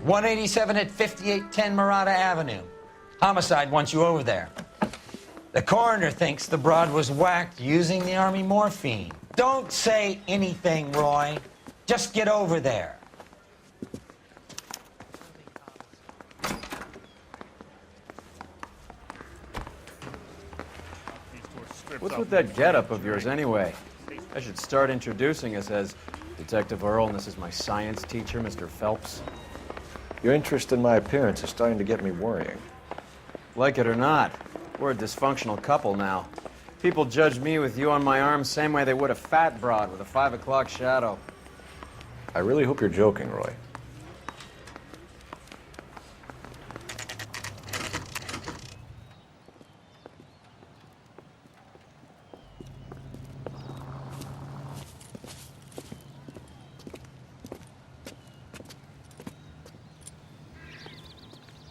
187 at 5810 Murata Avenue. Homicide wants you over there. The coroner thinks the broad was whacked using the Army morphine. Don't say anything, Roy. Just get over there. What's with that getup of yours, anyway? I should start introducing us as Detective Earl, and this is my science teacher, Mr. Phelps. Your interest in my appearance is starting to get me worrying. Like it or not, we're a dysfunctional couple now. People judge me with you on my arm same way they would a fat broad with a 5 o'clock shadow. I really hope you're joking, Roy.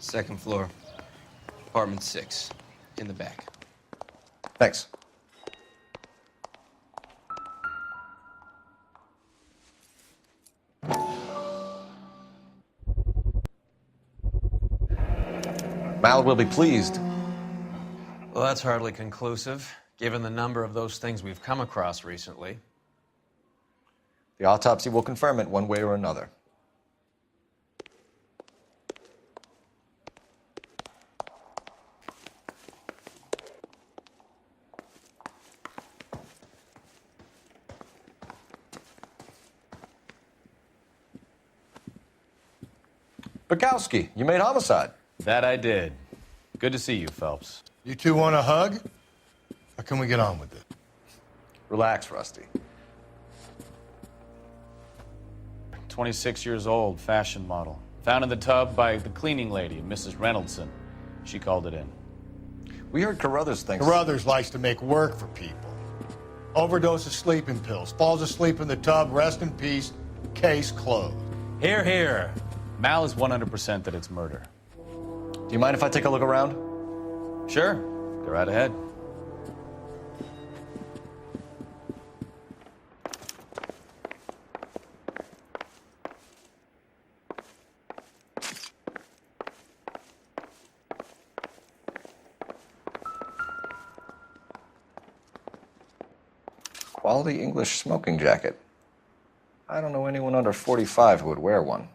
Second floor, apartment 6, in the back. Thanks. Mal will be pleased. Well, that's hardly conclusive, given the number of those things we've come across recently. The autopsy will confirm it one way or another. Bukowski, you made homicide. That I did. Good to see you, Phelps. You two want a hug? Or can we get on with it? Relax, Rusty. 26 years old, fashion model. Found in the tub by the cleaning lady, Mrs. Reynoldson. She called it in. We heard Carruthers thinks... Carruthers likes to make work for people. Overdose of sleeping pills. Falls asleep in the tub. Rest in peace. Case closed. Here, here. Mal is 100% that it's murder. Do you mind if I take a look around? Sure. Go right ahead. Quality English smoking jacket. I don't know anyone under 45 who would wear one.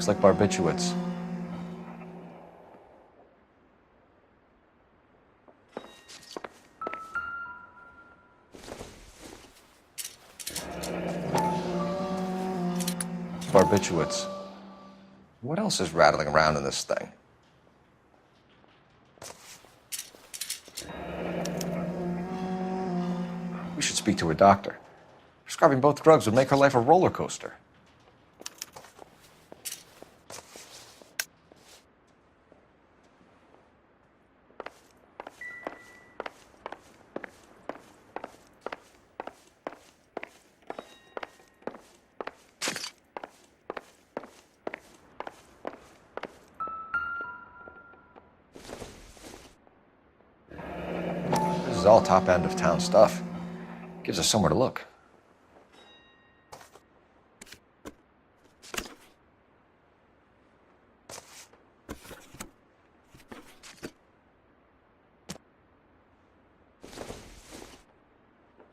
Looks like barbiturates. Barbiturates. What else is rattling around in this thing? We should speak to a doctor. Prescribing both drugs would make her life a roller coaster. This is all top end of town stuff. Gives us somewhere to look.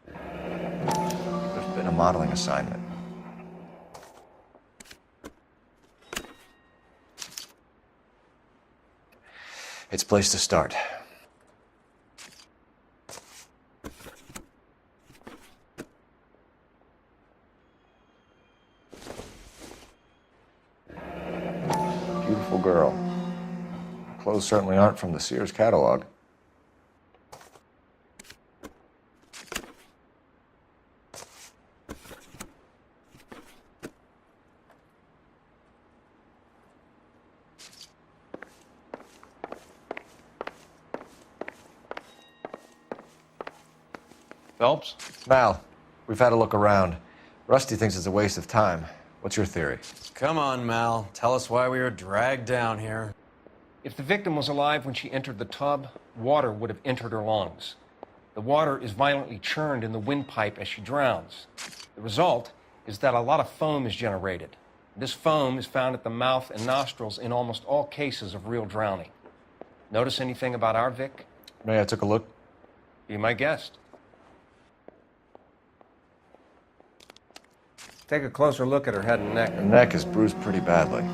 There's been a modeling assignment. It's a place to start. Beautiful girl. Clothes certainly aren't from the Sears catalog. Phelps? Mal, we've had a look around. Rusty thinks it's a waste of time. What's your theory? Come on, Mal. Tell us why we were dragged down here. If the victim was alive when she entered the tub, water would have entered her lungs. The water is violently churned in the windpipe as she drowns. The result is that a lot of foam is generated. This foam is found at the mouth and nostrils in almost all cases of real drowning. Notice anything about our Vic? May I take a look? Be my guest. Take a closer look at her head and neck. Her neck is bruised pretty badly.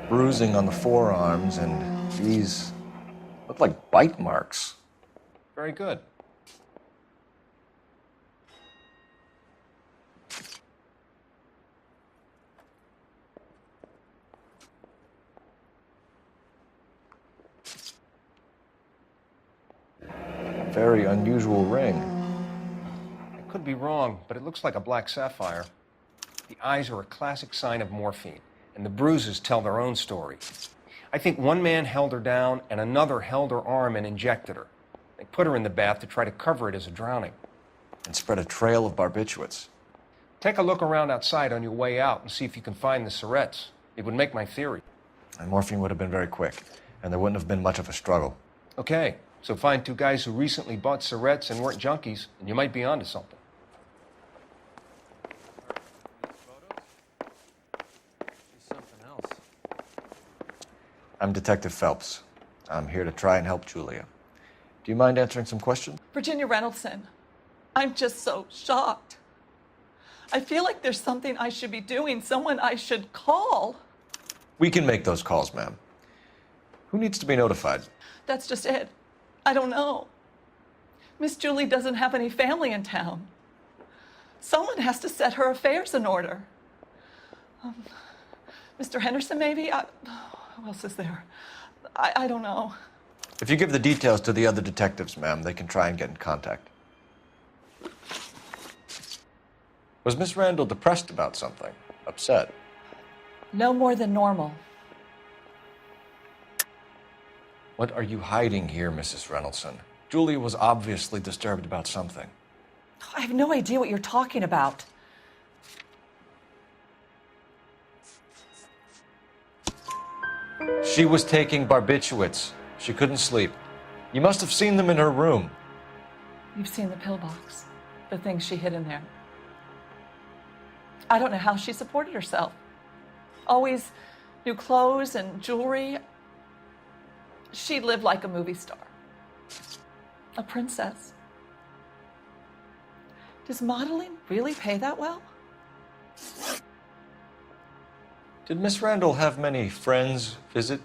Bruising on the forearms, and these look like bite marks. Very good. Very unusual ring. I could be wrong, but it looks like a black sapphire. The eyes are a classic sign of morphine, and the bruises tell their own story. I think one man held her down and another held her arm and injected her. They put her in the bath to try to cover it as a drowning. And spread a trail of barbiturates. Take a look around outside on your way out and see if you can find the syrettes. It would make my theory. And morphine would have been very quick, and there wouldn't have been much of a struggle. Okay, so find two guys who recently bought syrettes and weren't junkies, and you might be onto something. Something else. I'm Detective Phelps. I'm here to try and help Julia. Do you mind answering some questions? Virginia Reynoldson, I'm just so shocked. I feel like there's something I should be doing, someone I should call. We can make those calls, ma'am. Who needs to be notified? That's just it. I don't know. Miss Julie doesn't have any family in town. Someone has to set her affairs in order. Mr. Henderson, maybe? Who else is there? I don't know. If you give the details to the other detectives, ma'am, they can try and get in contact. Was Miss Randall depressed about something? Upset? No more than normal. What are you hiding here, Mrs. Reynoldson? Julia was obviously disturbed about something. I have no idea what you're talking about. She was taking barbiturates. She couldn't sleep. You must have seen them in her room. You've seen the pillbox, the things she hid in there. I don't know how she supported herself. Always new clothes and jewelry. She lived like a movie star, a princess. Does modeling really pay that well? Did Miss Randall have many friends visit?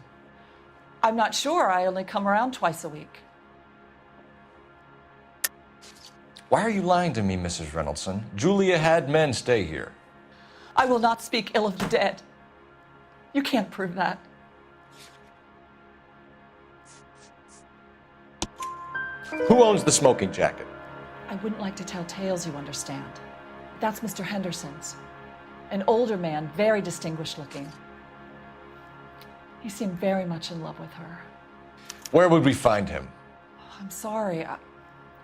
I'm not sure. I only come around twice a week. Why are you lying to me, Mrs. Reynoldson? Julia had men stay here. I will not speak ill of the dead. You can't prove that. Who owns the smoking jacket? I wouldn't like to tell tales, you understand. That's Mr. Henderson's. An older man, very distinguished looking. He seemed very much in love with her. Where would we find him? I'm sorry,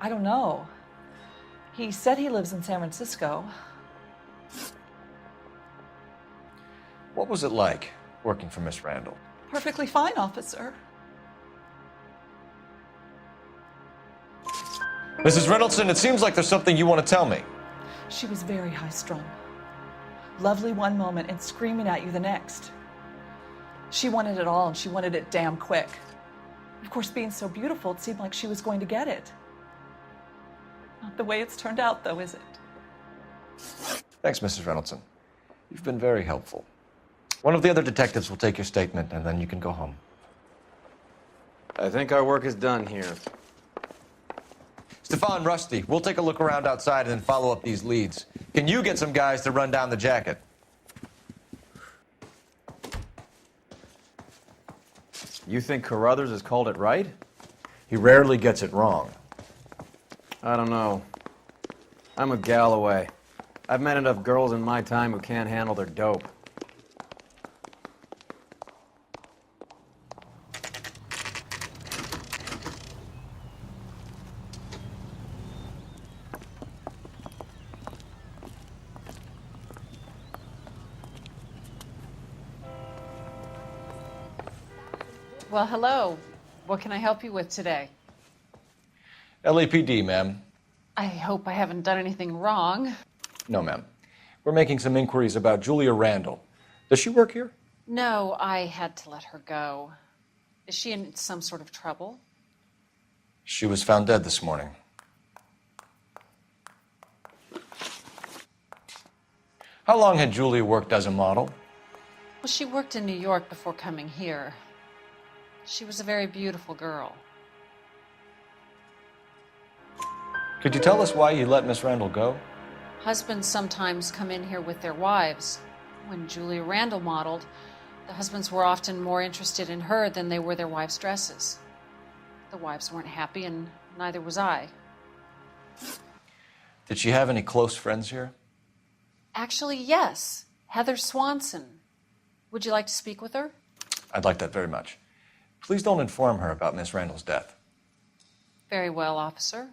I don't know. He said he lives in San Francisco. What was it like working for Miss Randall? Perfectly fine, officer. Mrs. Reynoldson, it seems like there's something you want to tell me. She was very high-strung. Lovely one moment and screaming at you the next. She wanted it all, and she wanted it damn quick. Of course, being so beautiful, it seemed like she was going to get it. Not the way it's turned out, though, is it? Thanks, Mrs. Reynoldson. You've been very helpful. One of the other detectives will take your statement, and then you can go home. I think our work is done here. Stefan, Rusty, we'll take a look around outside and then follow up these leads. Can you get some guys to run down the jacket? You think Carruthers has called it right? He rarely gets it wrong. I don't know. I'm with Galloway. I've met enough girls in my time who can't handle their dope. Well, hello. What can I help you with today? LAPD, ma'am. I hope I haven't done anything wrong. No, ma'am. We're making some inquiries about Julia Randall. Does she work here? No, I had to let her go. Is she in some sort of trouble? She was found dead this morning. How long had Julia worked as a model? Well, she worked in New York before coming here. She was a very beautiful girl. Could you tell us why you let Miss Randall go? Husbands sometimes come in here with their wives. When Julia Randall modeled, the husbands were often more interested in her than they were their wives' dresses. The wives weren't happy, and neither was I. Did she have any close friends here? Actually, yes. Heather Swanson. Would you like to speak with her? I'd like that very much. Please don't inform her about Miss Randall's death. Very well, officer.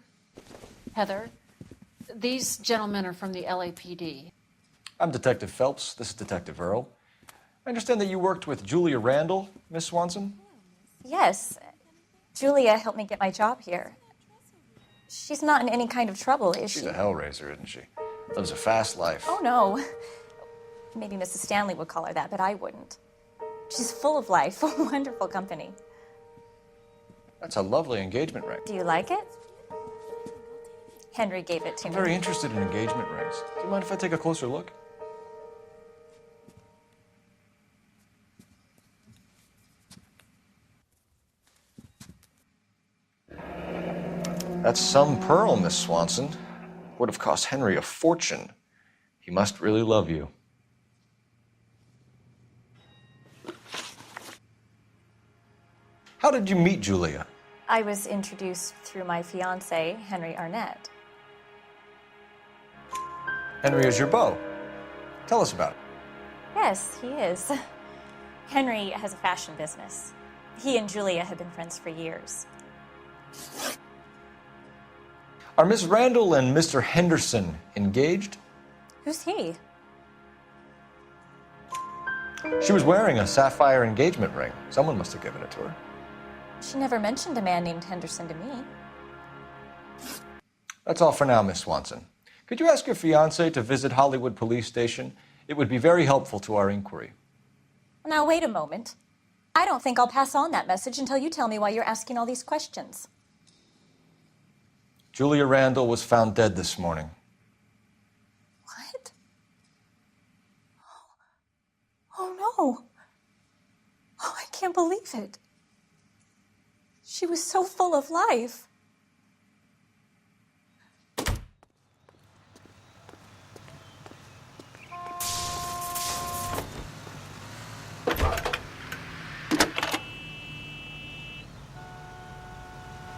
Heather, these gentlemen are from the LAPD. I'm Detective Phelps. This is Detective Earl. I understand that you worked with Julia Randall, Miss Swanson? Yes. Julia helped me get my job here. She's not in any kind of trouble, is she? She's a hellraiser, isn't she? Lives a fast life. Oh, no. Maybe Mrs. Stanley would call her that, but I wouldn't. She's full of life, wonderful company. That's a lovely engagement ring. Do you like it? Henry gave it to I'm me. very interested in engagement rings. Do you mind if I take a closer look? That's some pearl, Miss Swanson. Would have cost Henry a fortune. He must really love you. How did you meet Julia? I was introduced through my fiancé, Henry Arnett. Henry is your beau. Tell us about it. Yes, he is. Henry has a fashion business. He and Julia have been friends for years. Are Miss Randall and Mr. Henderson engaged? Who's he? She was wearing a sapphire engagement ring. Someone must have given it to her. She never mentioned a man named Henderson to me. That's all for now, Miss Swanson. Could you ask your fiancé to visit Hollywood Police Station? It would be very helpful to our inquiry. Now, wait a moment. I don't think I'll pass on that message until you tell me why you're asking all these questions. Julia Randall was found dead this morning. What? Oh, no. Oh, I can't believe it. She was so full of life.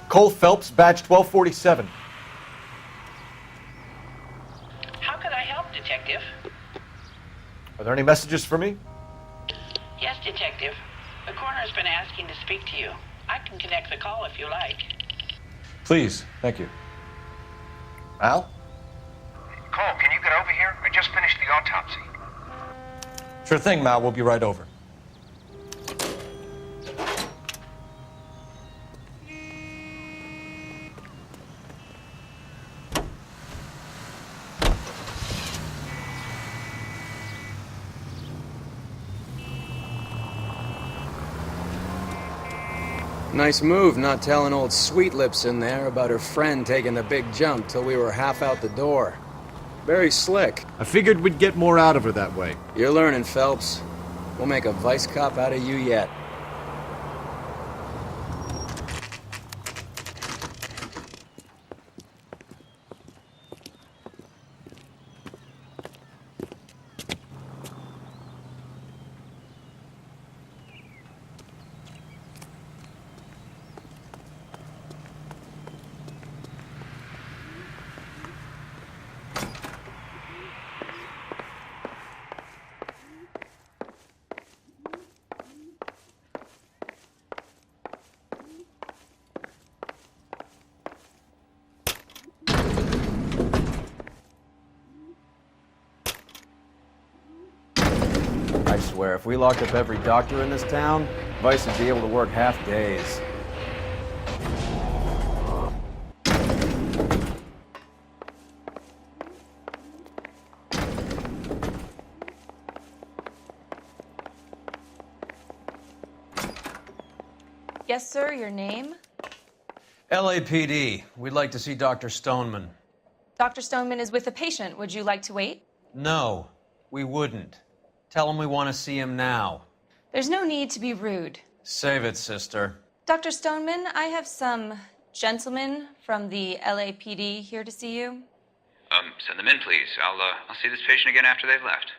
Cole Phelps, badge 1247. How can I help, Detective? Are there any messages for me? Yes, Detective. The coroner's been asking to speak to you. I can connect the call if you like. Please, thank you. Al? Cole, can you get over here? I just finished the autopsy. Sure thing, Mal. We'll be right over. Nice move not telling old Sweet Lips in there about her friend taking the big jump till we were half out the door. Very slick. I figured we'd get more out of her that way. You're learning, Phelps. We'll make a vice cop out of you yet. I swear, if we locked up every doctor in this town, Vice would be able to work half days. Yes, sir, your name? LAPD. We'd like to see Dr. Stoneman. Dr. Stoneman is with a patient. Would you like to wait? No, we wouldn't. Tell him we want to see him now. There's no need to be rude. Save it, sister. Dr. Stoneman, I have some gentlemen from the LAPD here to see you. Send them in, please. I'll see this patient again after they've left.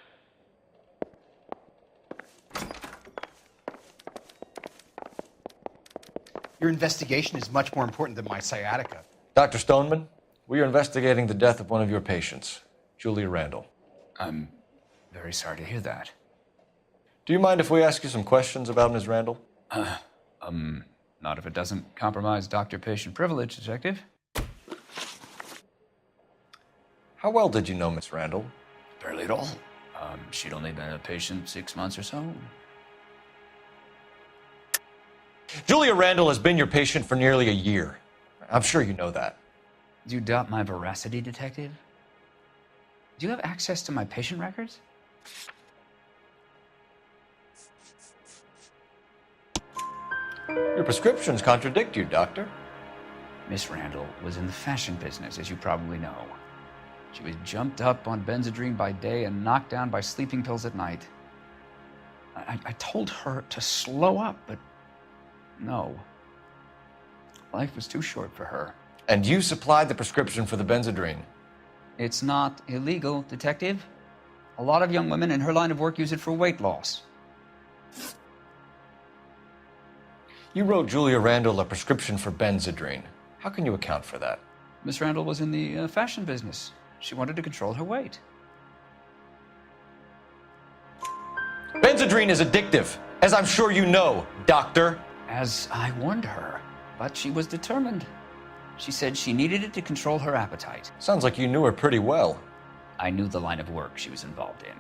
Your investigation is much more important than my sciatica. Dr. Stoneman, we are investigating the death of one of your patients, Julia Randall. I'm very sorry to hear that. Do you mind if we ask you some questions about Ms. Randall? Not if it doesn't compromise doctor-patient privilege, Detective. How well did you know Miss Randall? Barely at all. She'd only been a patient 6 months or so. Julia Randall has been your patient for nearly a year. I'm sure you know that. Do you doubt my veracity, Detective? Do you have access to my patient records? Your prescriptions contradict you, Doctor. Miss Randall was in the fashion business, as you probably know. She was jumped up on Benzedrine by day and knocked down by sleeping pills at night. I told her to slow up, but no. Life was too short for her. And you supplied the prescription for the Benzedrine. It's not illegal, Detective. A lot of young women in her line of work use it for weight loss. You wrote Julia Randall a prescription for Benzedrine. How can you account for that? Miss Randall was in the fashion business. She wanted to control her weight. Benzedrine is addictive, as I'm sure you know, Doctor. As I warned her, but she was determined. She said she needed it to control her appetite. Sounds like you knew her pretty well. I knew the line of work she was involved in.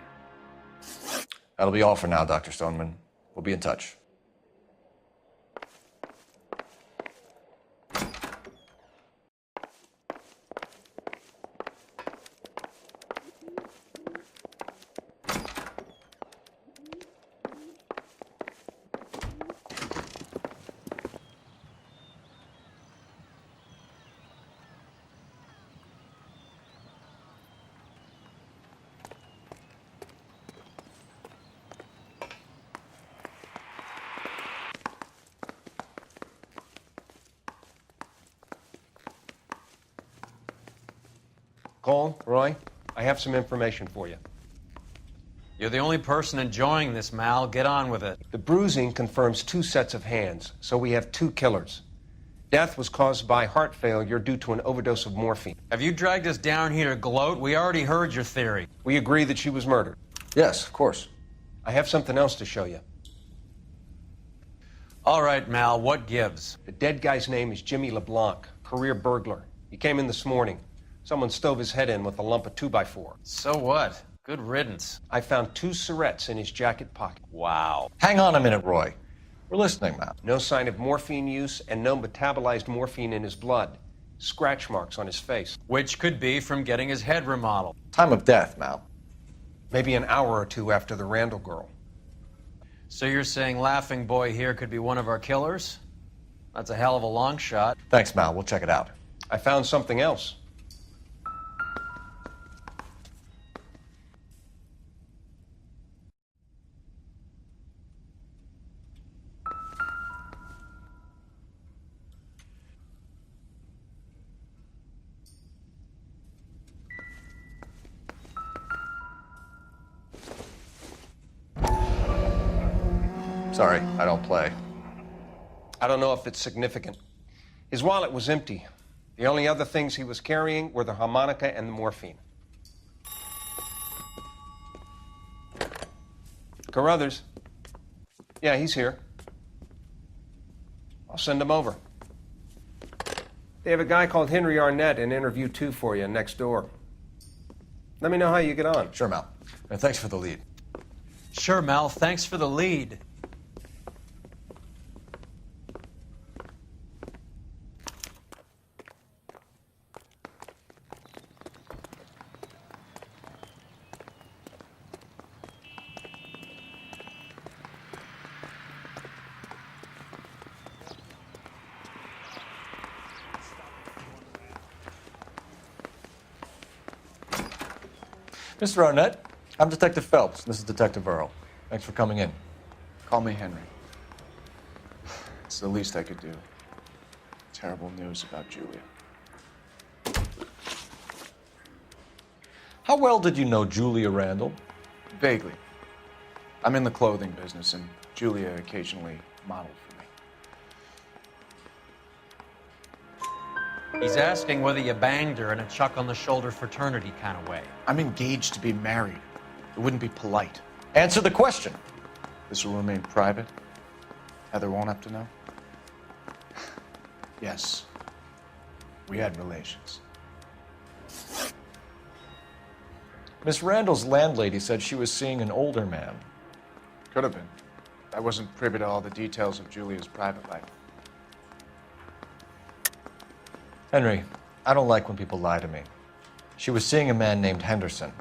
That'll be all for now, Dr. Stoneman. We'll be in touch. Cole, Roy, I have some information for you. You're the only person enjoying this, Mal. Get on with it. The bruising confirms 2 sets of hands, so we have 2 killers. Death was caused by heart failure due to an overdose of morphine. Have you dragged us down here to gloat? We already heard your theory. We agree that she was murdered. Yes, of course. I have something else to show you. All right, Mal, what gives? The dead guy's name is Jimmy LeBlanc, career burglar. He came in this morning. Someone stove his head in with a lump of 2x4. So what? Good riddance. I found 2 syrettes in his jacket pocket. Wow. Hang on a minute, Roy. We're listening, Mal. No sign of morphine use and no metabolized morphine in his blood. Scratch marks on his face. Which could be from getting his head remodeled. Time of death, Mal. Maybe an hour or 2 after the Randall girl. So you're saying Laughing Boy here could be one of our killers? That's a hell of a long shot. Thanks, Mal. We'll check it out. I found something else. Sorry, I don't play. I don't know if it's significant. His wallet was empty. The only other things he was carrying were the harmonica and the morphine. Carruthers. Yeah, he's here. I'll send him over. They have a guy called Henry Arnett in interview 2 for you next door. Let me know how you get on. Sure, Mal. And thanks for the lead. Sure, Mal. Thanks for the lead. Mr. Arnett, I'm Detective Phelps. This is Detective Earl. Thanks for coming in. Call me Henry. It's the least I could do. Terrible news about Julia. How well did you know Julia Randall? Vaguely. I'm in the clothing business, and Julia occasionally modeled for me. He's asking whether you banged her in a chuck-on-the-shoulder fraternity kind of way. I'm engaged to be married. It wouldn't be polite. Answer the question. This will remain private? Heather won't have to know? Yes. We had relations. Miss Randall's landlady said she was seeing an older man. Could have been. I wasn't privy to all the details of Julia's private life. Henry, I don't like when people lie to me. She was seeing a man named Henderson.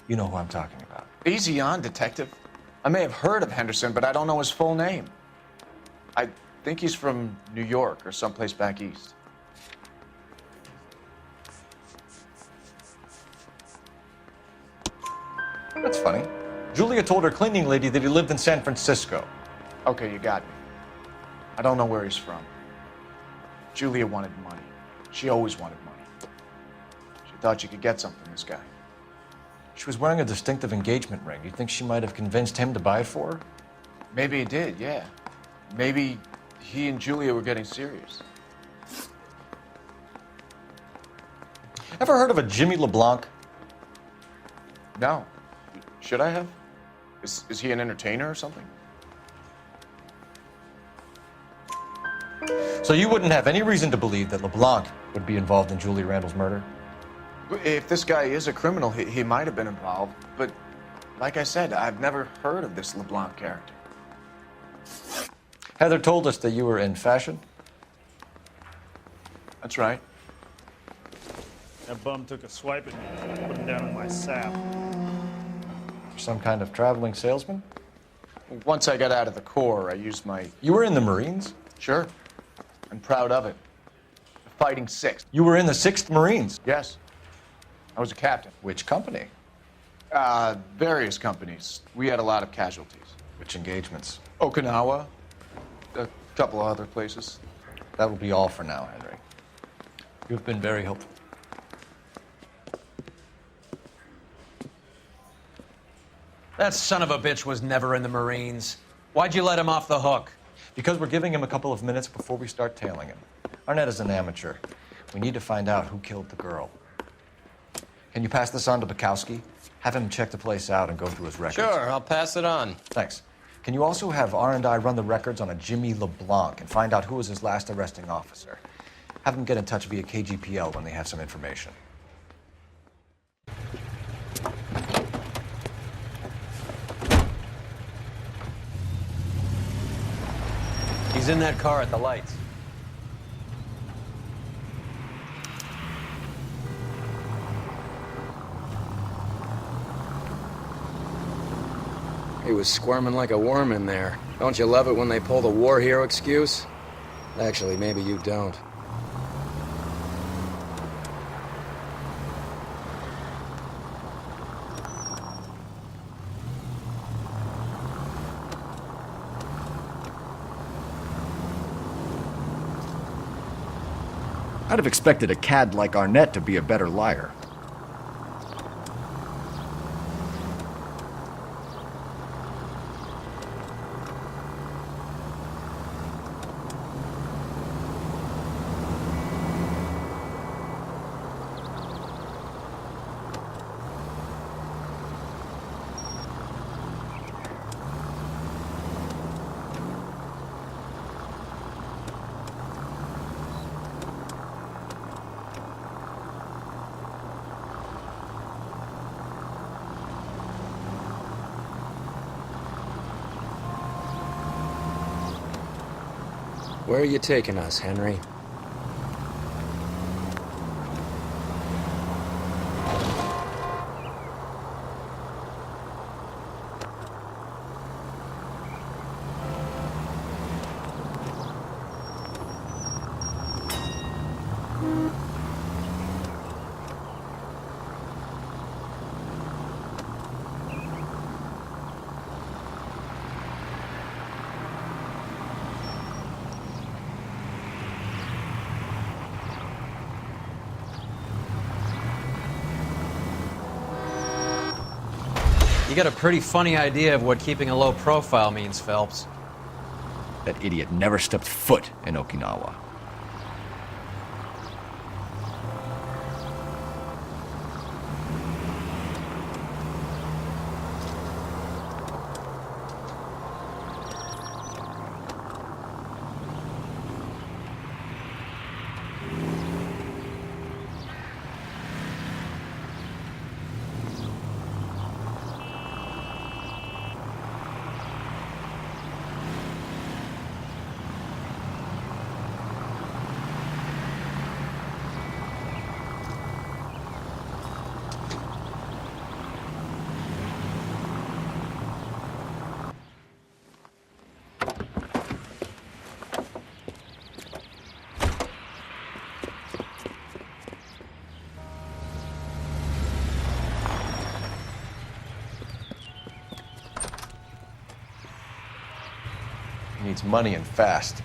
You know who I'm talking about. Easy on, Detective. I may have heard of Henderson, but I don't know his full name. I think he's from New York or someplace back east. That's funny. Julia told her cleaning lady that he lived in San Francisco. Okay, you got me. I don't know where he's from. Julia wanted money. She always wanted money. She thought she could get something from this guy. She was wearing a distinctive engagement ring. Do you think she might have convinced him to buy it for her? Maybe he did, yeah. Maybe he and Julia were getting serious. Ever heard of a Jimmy LeBlanc? No. Should I have? Is he an entertainer or something? So you wouldn't have any reason to believe that LeBlanc would be involved in Julia Randall's murder? If this guy is a criminal, he might have been involved. But like I said, I've never heard of this LeBlanc character. Heather told us that you were in fashion. That's right. That bum took a swipe at me. I put him down in my sap. Some kind of traveling salesman? Once I got out of the Corps, I used my... You were in the Marines? Sure. I'm proud of it. The Fighting Sixth. You were in the 6th Marines? Yes. I was a captain. Which company? Various companies. We had a lot of casualties. Which engagements? Okinawa. A couple of other places. That will be all for now, Henry. You've been very helpful. That son of a bitch was never in the Marines. Why'd you let him off the hook? Because we're giving him a couple of minutes before we start tailing him. Arnett is an amateur. We need to find out who killed the girl. Can you pass this on to Bukowski? Have him check the place out and go through his records. Sure, I'll pass it on. Thanks. Can you also have R&I run the records on a Jimmy LeBlanc and find out who was his last arresting officer? Have them get in touch via KGPL when they have some information. He's in that car at the lights. He was squirming like a worm in there. Don't you love it when they pull the war hero excuse? Actually, maybe you don't. I'd have expected a cad like Arnett to be a better liar. Where are you taking us, Henry? You got a pretty funny idea of what keeping a low profile means, Phelps. That idiot never stepped foot in Okinawa. He needs money and fast.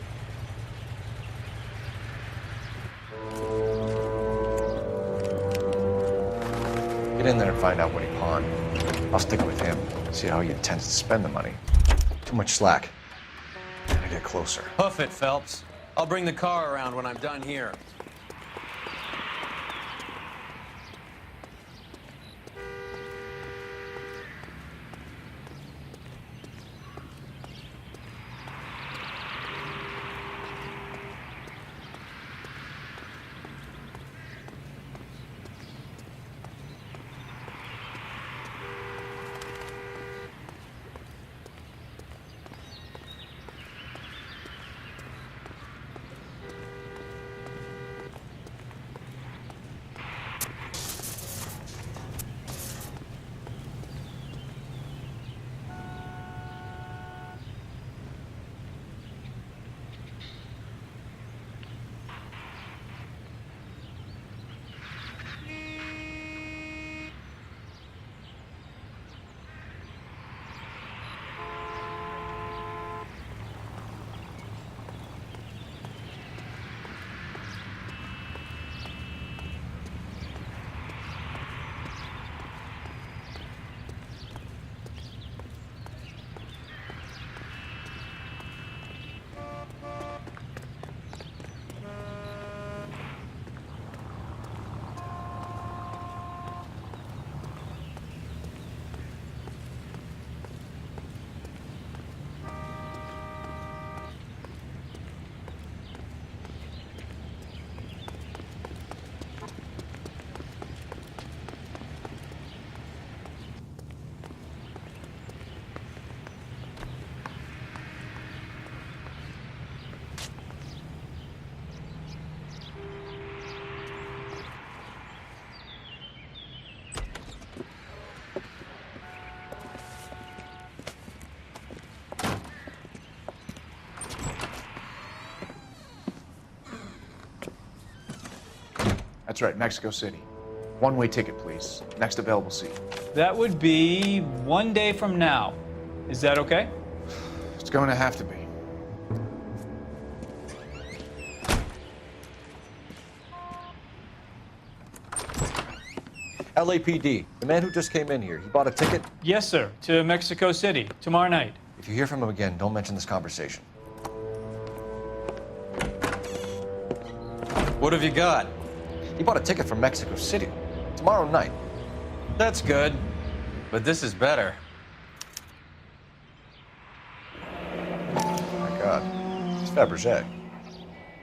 Get in there and find out what he pawned. I'll stick with him, see how he intends to spend the money. Too much slack. Gotta get closer. Hoof it, Phelps. I'll bring the car around when I'm done here. That's right, Mexico City. One-way ticket, please. Next available seat. That would be 1 day from now. Is that okay? It's going to have to be. LAPD, the man who just came in here, he bought a ticket? Yes, sir. To Mexico City, tomorrow night. If you hear from him again, don't mention this conversation. What have you got? He bought a ticket from Mexico City. Tomorrow night. That's good. But this is better. Oh my God. It's Fabergé.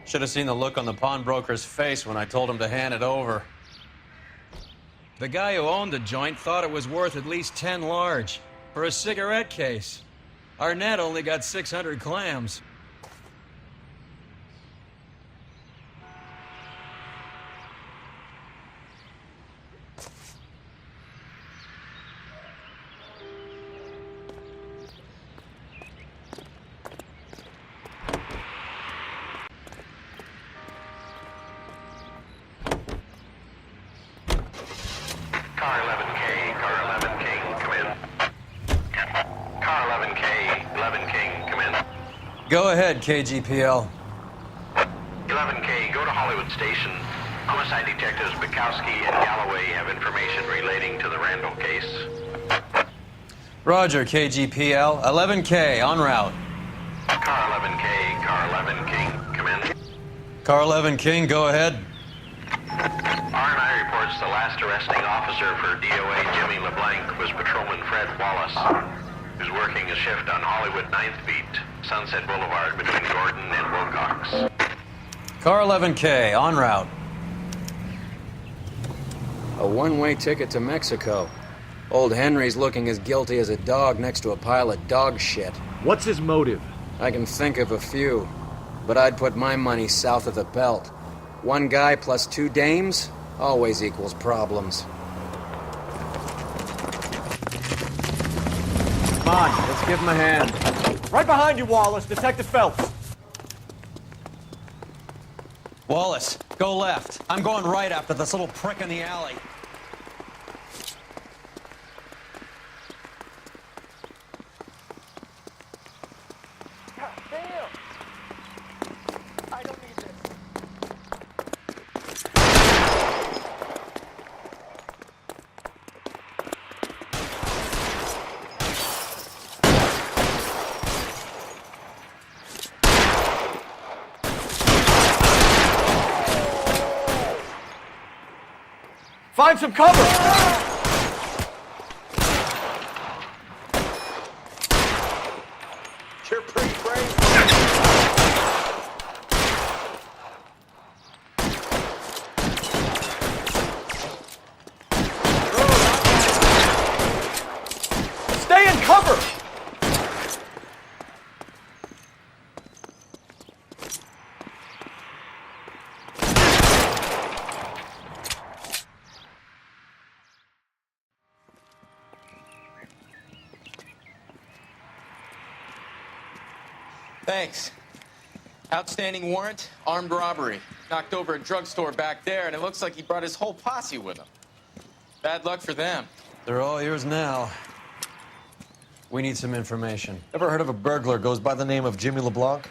Should have seen the look on the pawnbroker's face when I told him to hand it over. The guy who owned the joint thought it was worth at least 10 large for a cigarette case. Arnett only got 600 clams. Car 11K, car 11K, come in. Car 11K, 11K, come in. Go ahead, KGPL. 11K, go to Hollywood Station. Homicide detectives Bukowski and Galloway have information relating to the Randall case. Roger, KGPL. 11K, en route. Car 11K, Car 11 King, come in. Car 11 King, go ahead. R&I reports the last arresting officer for DOA Jimmy LeBlanc was Patrolman Fred Wallace, who's working a shift on Hollywood 9th Beat, Sunset Boulevard between Gordon and Wilcox. Car 11K, en route. A one-way ticket to Mexico. Old Henry's looking as guilty as a dog next to a pile of dog shit. What's his motive? I can think of a few, but I'd put my money south of the belt. One guy plus two dames always equals problems. Come on, let's give him a hand. Right behind you, Wallace. Detective Phelps. Wallace, go left. I'm going right after this little prick in the alley. Find some cover! You're pretty brave. Stay in cover! Thanks. Outstanding warrant, armed robbery. Knocked over a drugstore back there, and it looks like he brought his whole posse with him. Bad luck for them. They're all yours now. We need some information. Ever heard of a burglar goes by the name of Jimmy LeBlanc?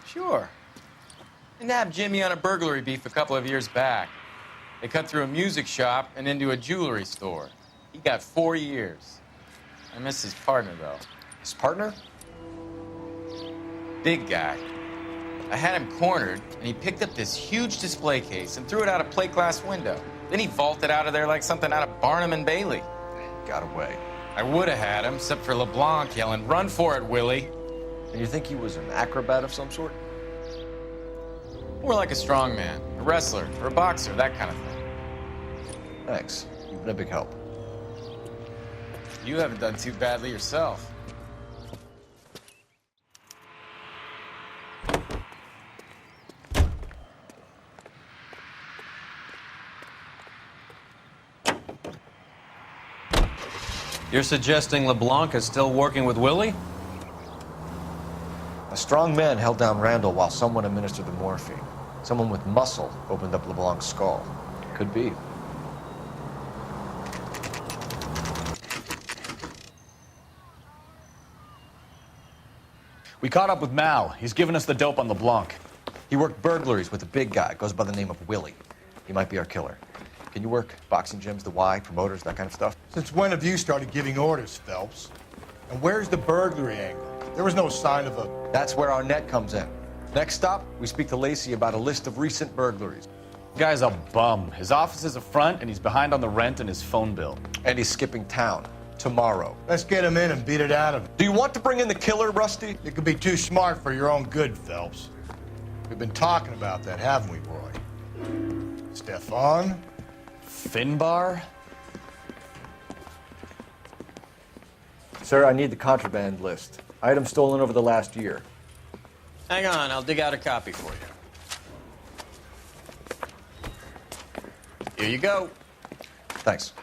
Sure. I nabbed Jimmy on a burglary beef a couple of years back. They cut through a music shop and into a jewelry store. He got 4 years. I miss his partner, though. His partner? Big guy. I had him cornered, and he picked up this huge display case and threw it out a plate glass window. Then he vaulted out of there like something out of Barnum and Bailey. Got away. I would have had him, except for LeBlanc yelling, "Run for it, Willie!" And you think he was an acrobat of some sort? More like a strongman, a wrestler, or a boxer, that kind of thing. Thanks. You've been a big help. You haven't done too badly yourself. You're suggesting LeBlanc is still working with Willie? A strong man held down Randall while someone administered the morphine. Someone with muscle opened up LeBlanc's skull. Could be. We caught up with Mal. He's given us the dope on LeBlanc. He worked burglaries with a big guy. Goes by the name of Willie. He might be our killer. Can you work boxing gyms, the Y, promoters, that kind of stuff? Since when have you started giving orders, Phelps? And where's the burglary angle? There was no sign of a... That's where our net comes in. Next stop, we speak to Lacey about a list of recent burglaries. Guy's a bum. His office is a front, and he's behind on the rent and his phone bill. And he's skipping town tomorrow. Let's get him in and beat it out of him. Do you want to bring in the killer, Rusty? You could be too smart for your own good, Phelps. We've been talking about that, haven't we, Roy? Stefan? Finbar? Sir, I need the contraband list. Items stolen over the last year. Hang on, I'll dig out a copy for you. Here you go. Thanks.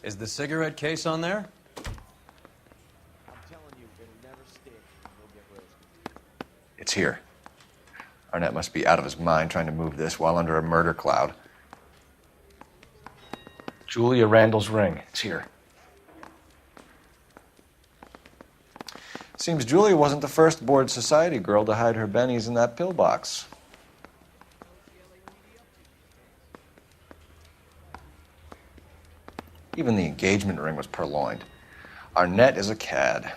Is the cigarette case on there? It's here. Arnett must be out of his mind trying to move this while under a murder cloud. Julia Randall's ring. It's here. Seems Julia wasn't the first bored society girl to hide her bennies in that pillbox. Even the engagement ring was purloined. Arnett is a cad.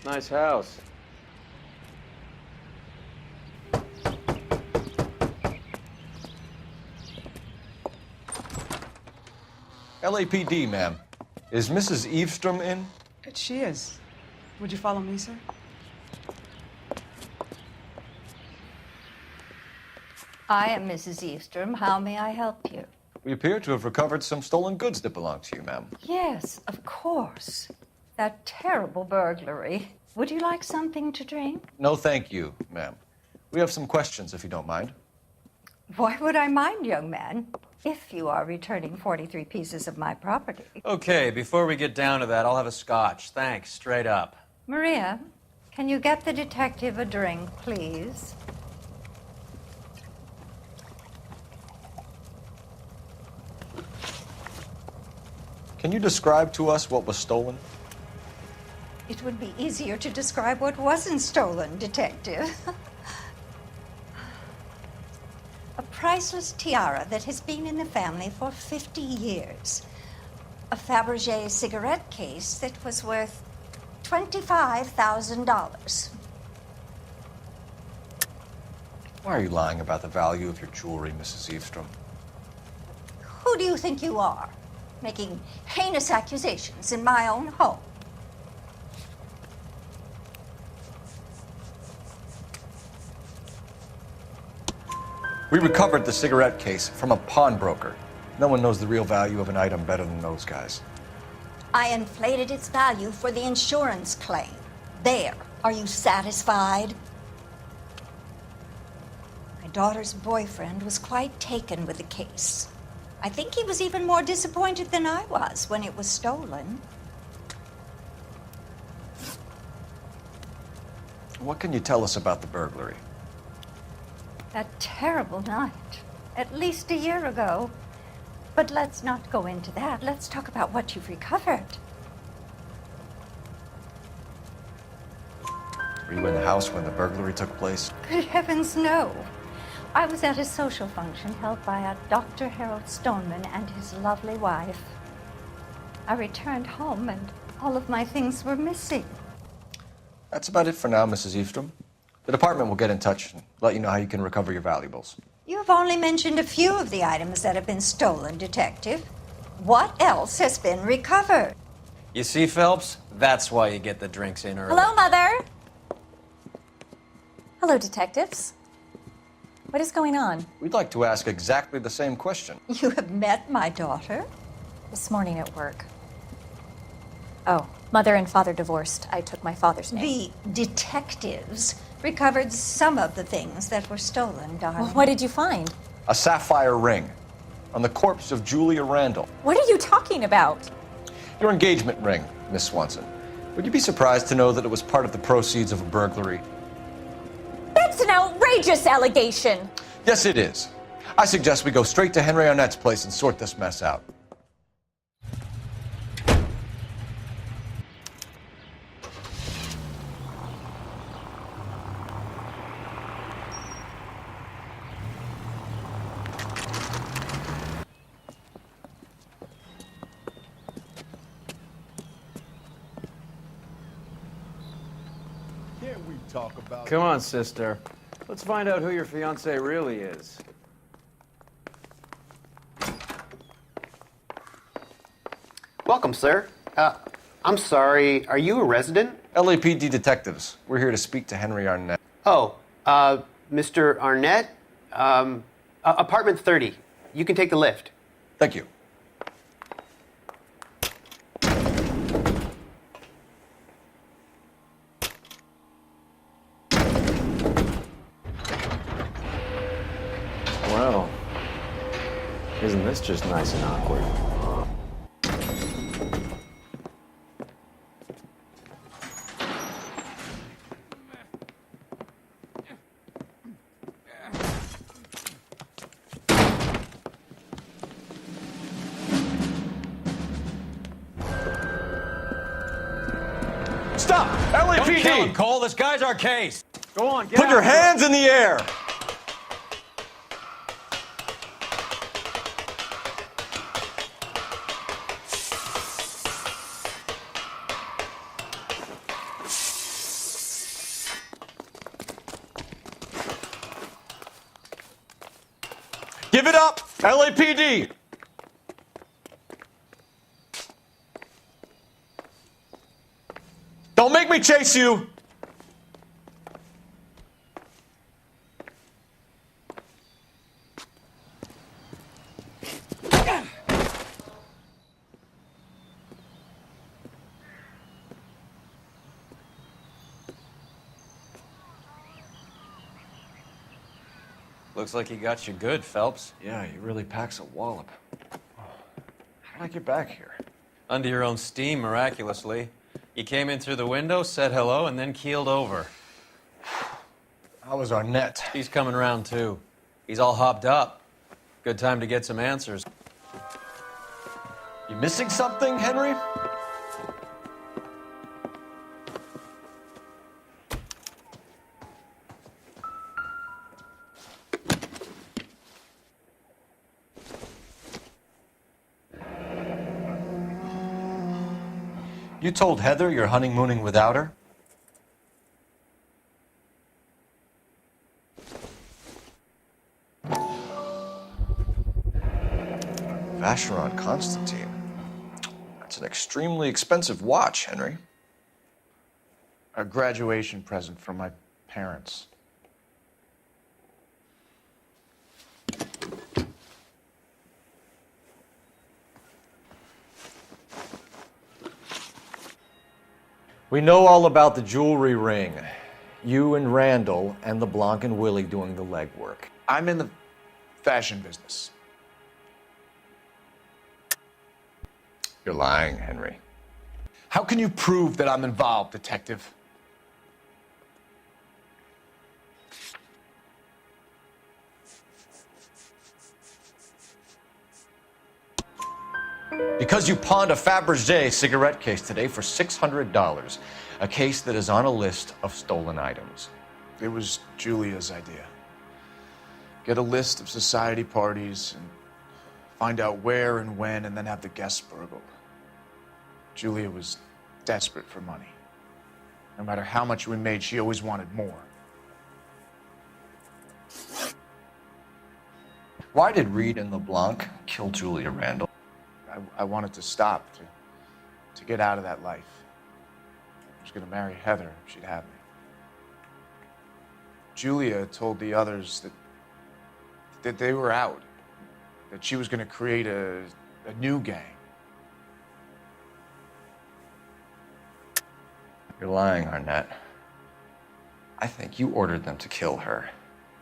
Nice house. LAPD, ma'am. Is Mrs. Eavestrom in? She is. Would you follow me, sir? I am Mrs. Eavestrom. How may I help you? We appear to have recovered some stolen goods that belong to you, ma'am. Yes, of course. That terrible burglary. Would you like something to drink? No, thank you, ma'am. We have some questions, if you don't mind. Why would I mind, young man, if you are returning 43 pieces of my property? Okay, before we get down to that, I'll have a scotch. Thanks, straight up. Maria, can you get the detective a drink, please? Can you describe to us what was stolen? It would be easier to describe what wasn't stolen, Detective. A priceless tiara that has been in the family for 50 years. A Fabergé cigarette case that was worth $25,000. Why are you lying about the value of your jewelry, Mrs. Eavestrom? Who do you think you are, making heinous accusations in my own home? We recovered the cigarette case from a pawnbroker. No one knows the real value of an item better than those guys. I inflated its value for the insurance claim. There. Are you satisfied? My daughter's boyfriend was quite taken with the case. I think he was even more disappointed than I was when it was stolen. What can you tell us about the burglary? That terrible night, at least a year ago. But let's not go into that. Let's talk about what you've recovered. Were you in the house when the burglary took place? Good heavens, no. I was at a social function held by a Dr. Harold Stoneman and his lovely wife. I returned home and all of my things were missing. That's about it for now, Mrs. Eavestrom. The department will get in touch and let you know how you can recover your valuables. You have only mentioned a few of the items that have been stolen, Detective. What else has been recovered? You see, Phelps? That's why you get the drinks in early. Hello, Mother. Hello, detectives. What is going on? We'd like to ask exactly the same question. You have met my daughter? This morning at work. Oh, Mother and Father divorced. I took my father's name. The detectives recovered some of the things that were stolen, darling. Well, what did you find? A sapphire ring on the corpse of Julia Randall. What are you talking about? Your engagement ring, Miss Swanson. Would you be surprised to know that it was part of the proceeds of a burglary? That's an outrageous allegation. Yes, it is. I suggest we go straight to Henry Arnett's place and sort this mess out. Talk about. Come on, sister. Let's find out who your fiance really is. Welcome, sir. I'm sorry, are you a resident? LAPD detectives. We're here to speak to Henry Arnett. Oh, Mr. Arnett? Apartment 30. You can take the lift. Thank you. Well, isn't this just nice and awkward? stop! Don't kill LAPD! him, Cole. This guy's our case. Go on, get Put your hands in the air! Give it up, LAPD! Don't make me chase you! Looks like he got you good, Phelps. Yeah, he really packs a wallop. How did I get back here? Under your own steam, miraculously. You came in through the window, said hello, and then keeled over. How was Arnett? He's coming round, too. He's all hopped up. Good time to get some answers. You missing something, Henry? You told Heather you're honeymooning without her? Vacheron Constantine. That's an extremely expensive watch, Henry. A graduation present from my parents. We know all about the jewelry ring. You and Randall and LeBlanc and Willie doing the legwork. I'm in the fashion business. You're lying, Henry. How can you prove that I'm involved, Detective? Because you pawned a Fabergé cigarette case today for $600, a case that is on a list of stolen items. It was Julia's idea. Get a list of society parties and find out where and when, and then have the guests burgled. Julia was desperate for money. No matter how much we made, she always wanted more. Why did Reed and LeBlanc kill Julia Randall? I wanted to stop, to get out of that life. I was going to marry Heather if she'd have me. Julia told the others that they were out, that she was going to create a new gang. You're lying, Arnett. I think you ordered them to kill her.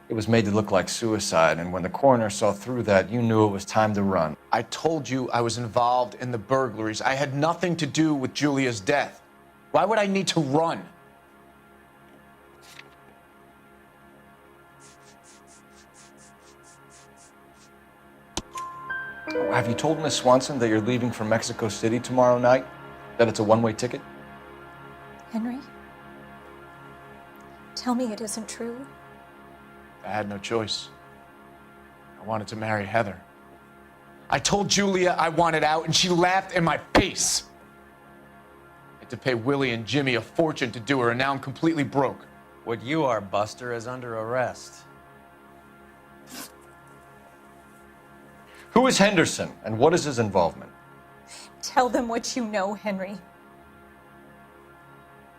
It was made to look like suicide, and when the coroner saw through that, you knew it was time to run. I told you I was involved in the burglaries. I had nothing to do with Julia's death. Why would I need to run? Have you told Miss Swanson that you're leaving for Mexico City tomorrow night? That it's a one-way ticket? Henry, tell me it isn't true. I had no choice. I wanted to marry Heather. I told Julia I wanted out, and she laughed in my face. I had to pay Willie and Jimmy a fortune to do her, and now I'm completely broke. What you are, Buster, is under arrest. Who is Henderson, and what is his involvement? Tell them what you know, Henry.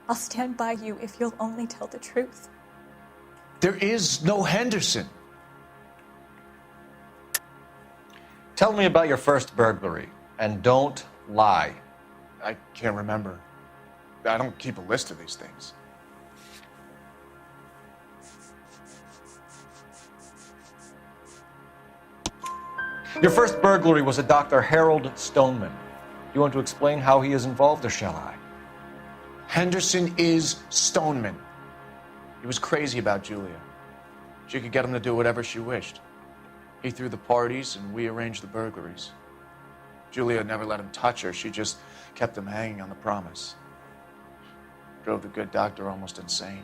I'll stand by you if you'll only tell the truth. There is no Henderson. Tell me about your first burglary, and don't lie. I can't remember. I don't keep a list of these things. Your first burglary was a Dr. Harold Stoneman. You want to explain how he is involved, or shall I? Henderson is Stoneman. He was crazy about Julia. She could get him to do whatever she wished. He threw the parties, and we arranged the burglaries. Julia never let him touch her. She just kept him hanging on the promise. Drove the good doctor almost insane.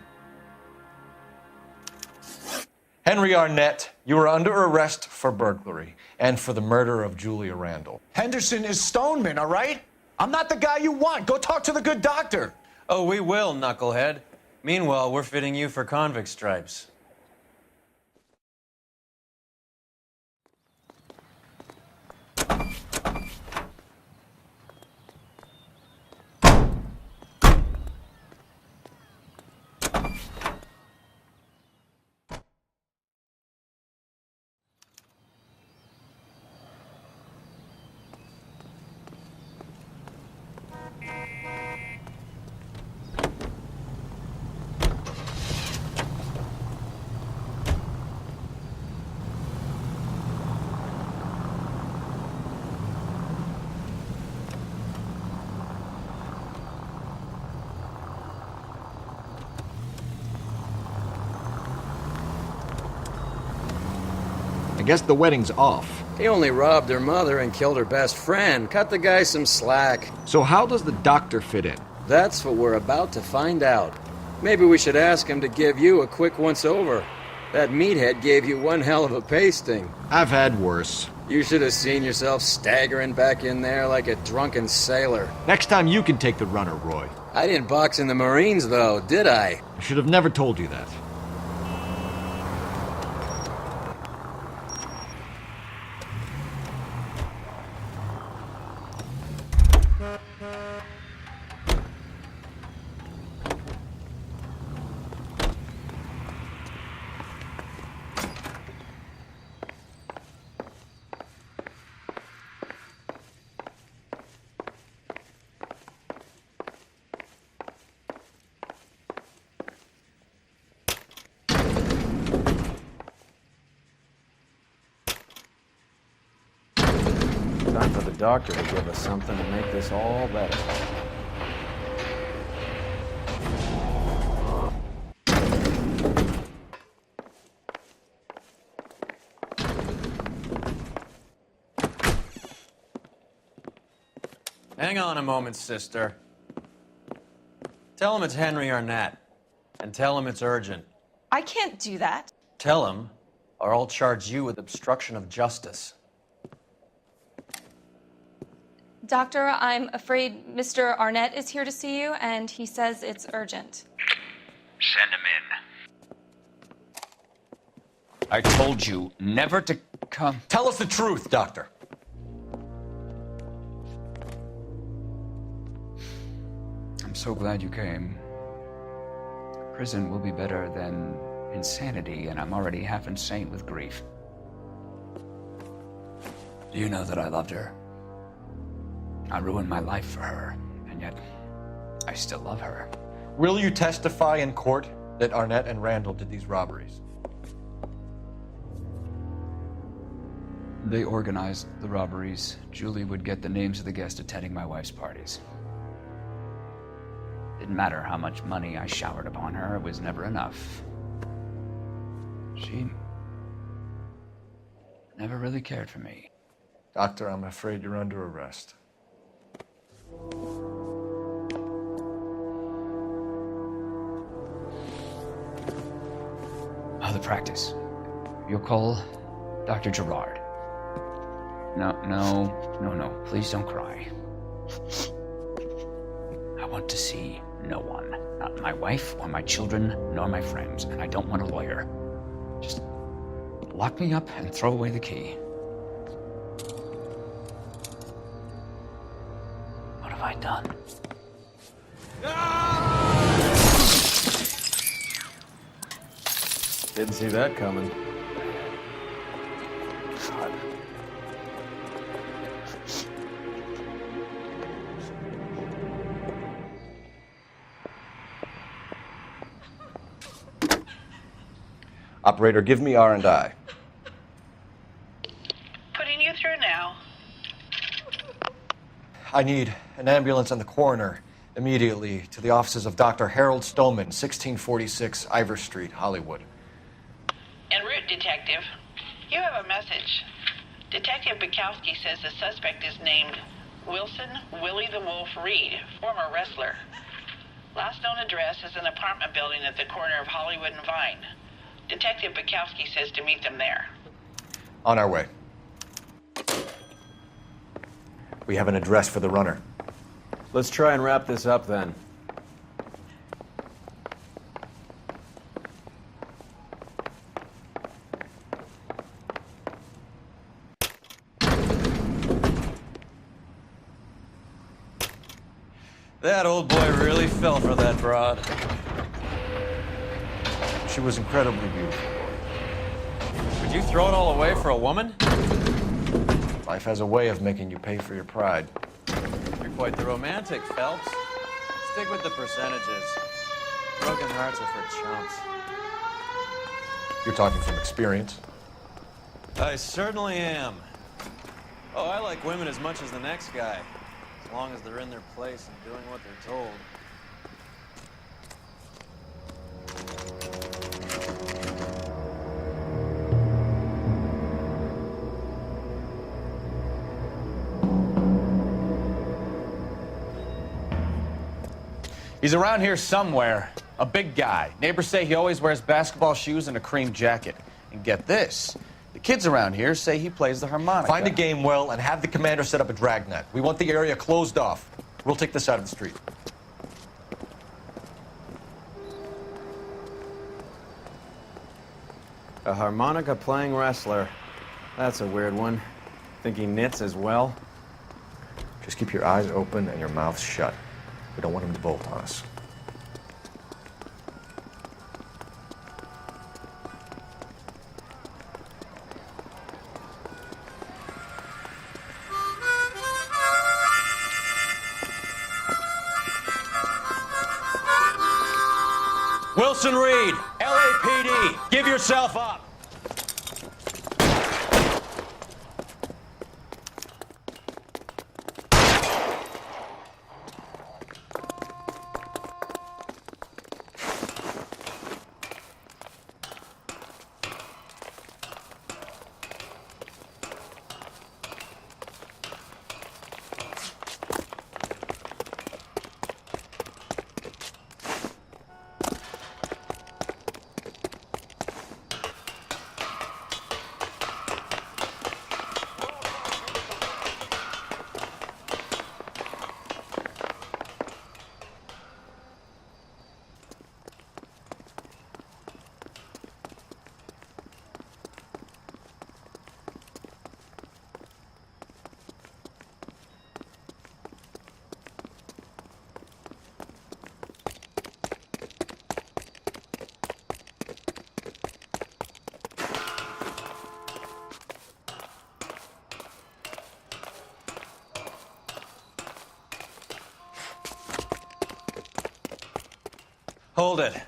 Henry Arnett, you are under arrest for burglary and for the murder of Julia Randall. Henderson is Stoneman, all right? I'm not the guy you want. Go talk to the good doctor. Oh, we will, knucklehead. Meanwhile, we're fitting you for convict stripes. I guess the wedding's off. He only robbed her mother and killed her best friend. Cut the guy some slack. So how does the doctor fit in? That's what we're about to find out. Maybe we should ask him to give you a quick once-over. That meathead gave you one hell of a pasting. I've had worse. You should have seen yourself staggering back in there like a drunken sailor. Next time you can take the runner, Roy. I didn't box in the Marines, though, did I? I should have never told you that. Time for the doctor to give us something to make this all better. Hang on a moment, sister. Tell him it's Henry Arnett, and tell him it's urgent. I can't do that. Tell him, or I'll charge you with obstruction of justice. Doctor, I'm afraid Mr. Arnett is here to see you, and he says it's urgent. Send him in. I told you never to come. Tell us the truth, Doctor. I'm so glad you came. Prison will be better than insanity, and I'm already half insane with grief. Do you know that I loved her? I ruined my life for her, and yet I still love her. Will you testify in court that Arnett and Randall did these robberies? They organized the robberies. Julie would get the names of the guests attending my wife's parties. Didn't matter how much money I showered upon her, it was never enough. She never really cared for me. Doctor, I'm afraid you're under arrest. The practice. You'll call Dr. Gerard. No. Please don't cry. I want to see no one. Not my wife or my children, nor my friends. And I don't want a lawyer. Just lock me up and throw away the key. What have I done? Didn't see that coming. God. Operator, give me R&I. Putting you through now. I need an ambulance and the coroner immediately to the offices of Dr. Harold Stoneman, 1646 Ivor Street, Hollywood. En route, Detective. You have a message. Detective Bukowski says the suspect is named Wilson Willie the Wolf Reed, former wrestler. Last known address is an apartment building at the corner of Hollywood and Vine. Detective Bukowski says to meet them there. On our way. We have an address for the runner. Let's try and wrap this up then. That old boy really fell for that broad. She was incredibly beautiful. Would you throw it all away for a woman? Life has a way of making you pay for your pride. You're quite the romantic, Phelps. Stick with the percentages. Broken hearts are for chumps. You're talking from experience. I certainly am. Oh, I like women as much as the next guy. As long as they're in their place and doing what they're told. He's around here somewhere. A big guy. Neighbors say he always wears basketball shoes and a cream jacket. And get this. The kids around here say he plays the harmonica. Find a game well and have the commander set up a dragnet. We want the area closed off. We'll take this side of the street. A harmonica-playing wrestler. That's a weird one. Think he knits as well? Just keep your eyes open and your mouth shut. We don't want him to bolt on us. Wilson Reed, LAPD, give yourself up. Hold it.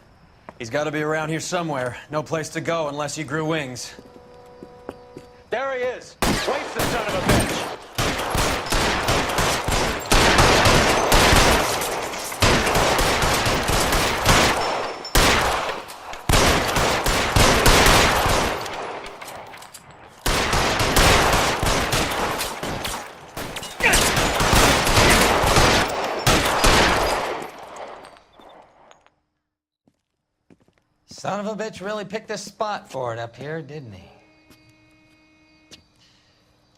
He's got to be around here somewhere. No place to go unless he grew wings. There he is. Waits the son of a bitch. Son of a bitch really picked a spot for it up here, didn't he?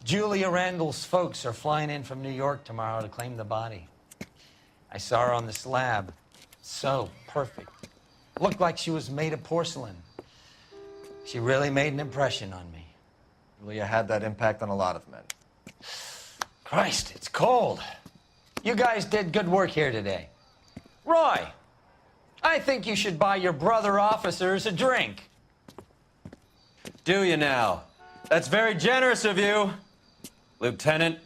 Julia Randall's folks are flying in from New York tomorrow to claim the body. I saw her on the slab. So perfect. Looked like she was made of porcelain. She really made an impression on me. Julia had that impact on a lot of men. Christ, it's cold. You guys did good work here today. Roy, I think you should buy your brother officers a drink. Do you now? That's very generous of you, Lieutenant.